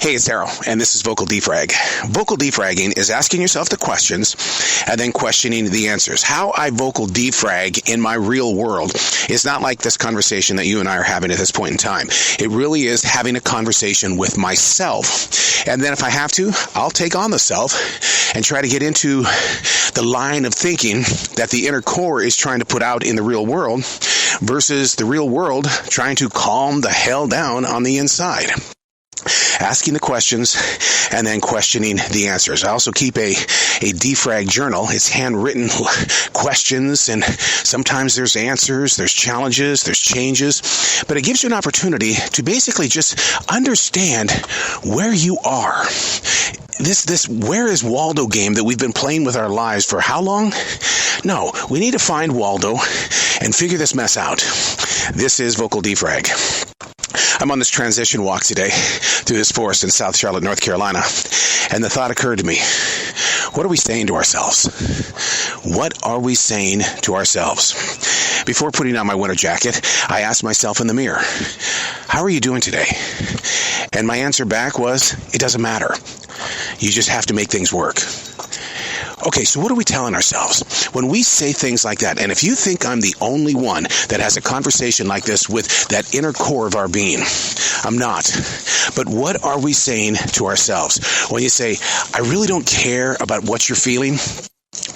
Hey, it's Arrow, and this is Vocal Defrag. Vocal defragging is asking yourself the questions and then questioning the answers. How I vocal defrag in my real world is not like this conversation that you and I are having at this point in time. It really is having a conversation with myself. And then if I have to, I'll take on the self and try to get into the line of thinking that the inner core is trying to put out in the real world versus the real world trying to calm the hell down on the inside. Asking the questions and then questioning the answers. I also keep a defrag journal. It's handwritten questions, and sometimes there's answers, there's challenges, there's changes, but it gives you an opportunity to basically just understand where you are. This where is Waldo game that we've been playing with our lives for how long? No, we need to find Waldo and figure this mess out. This is Vocal Defrag. I'm on this transition walk today through this forest in South Charlotte, North Carolina, and the thought occurred to me, what are we saying to ourselves? What are we saying to ourselves? Before putting on my winter jacket, I asked myself in the mirror, how are you doing today? And my answer back was, it doesn't matter. You just have to make things work. Okay, so what are we telling ourselves when we say things like that? And if you think I'm the only one that has a conversation like this with that inner core of our being, I'm not. But what are we saying to ourselves? When you say, I really don't care about what you're feeling,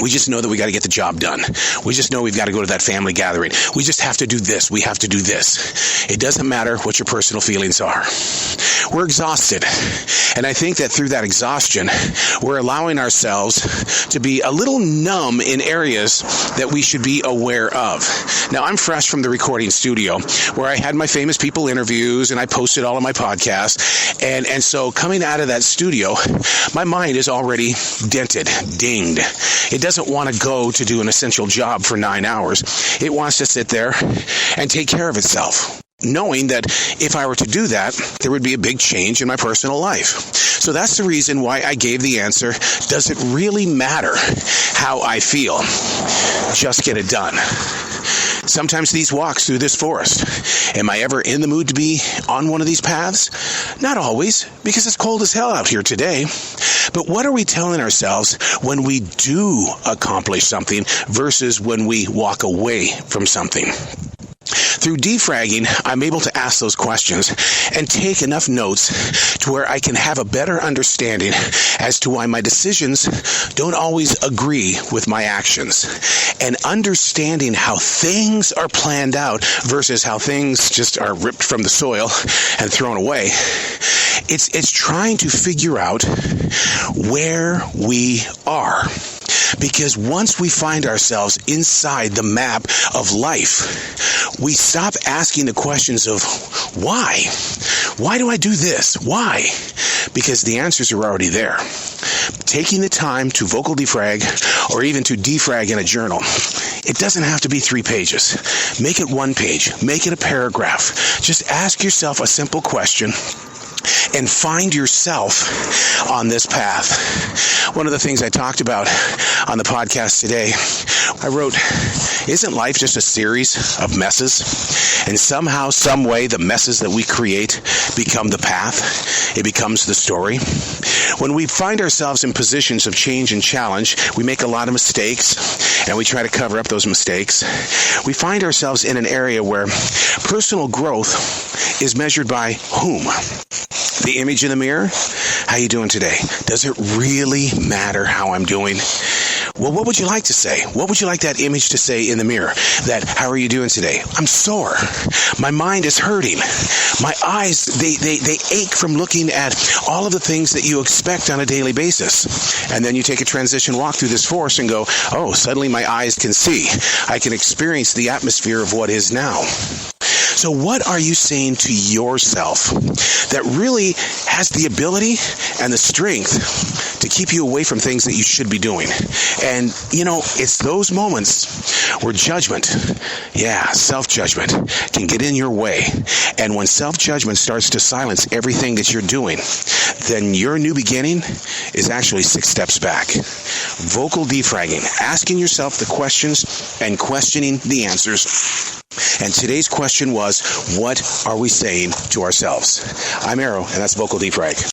we just know that we got to get the job done. We just know we've got to go to that family gathering. We just have to do this. We have to do this. It doesn't matter what your personal feelings are. We're exhausted. And I think that through that exhaustion, we're allowing ourselves to be a little numb in areas that we should be aware of. Now, I'm fresh from the recording studio where I had my famous people interviews and I posted all of my podcasts. And so coming out of that studio, my mind is already dented, dinged. It doesn't want to go to do an essential job for 9 hours. It wants to sit there and take care of itself, knowing that if I were to do that, there would be a big change in my personal life. So that's the reason why I gave the answer, does it really matter how I feel? Just get it done. Sometimes these walks through this forest, am I ever in the mood to be on one of these paths? Not always, because it's cold as hell out here today. But what are we telling ourselves when we do accomplish something versus when we walk away from something? Through defragging, I'm able to ask those questions and take enough notes to where I can have a better understanding as to why my decisions don't always agree with my actions. And understanding how things are planned out versus how things just are ripped from the soil and thrown away. It's trying to figure out where we are. Because once we find ourselves inside the map of life, we stop asking the questions of why? Why do I do this? Why? Because the answers are already there. Taking the time to vocal defrag or even to defrag in a journal, it doesn't have to be 3 pages. Make it 1 page. Make it a paragraph. Just ask yourself a simple question and find yourself on this path. One of the things I talked about on the podcast today, I wrote, isn't life just a series of messes? And somehow, some way, the messes that we create become the path. It becomes the story. When we find ourselves in positions of change and challenge, we make a lot of mistakes, and we try to cover up those mistakes. We find ourselves in an area where personal growth is measured by whom? The image in the mirror? How you doing today? Does it really matter how I'm doing? Well, what would you like to say? What would you like that image to say in the mirror? That, how are you doing today? I'm sore. My mind is hurting. My eyes, they ache from looking at all of the things that you expect on a daily basis. And then you take a transition walk through this forest and go, oh, suddenly my eyes can see. I can experience the atmosphere of what is now. So what are you saying to yourself that really has the ability and the strength to keep you away from things that you should be doing? And, it's those moments where judgment, self-judgment can get in your way. And when self-judgment starts to silence everything that you're doing, then your new beginning is actually 6 steps back. Vocal defragging, asking yourself the questions and questioning the answers. And today's question was, what are we saying to ourselves? I'm Arrow, and that's Vocal Defrag.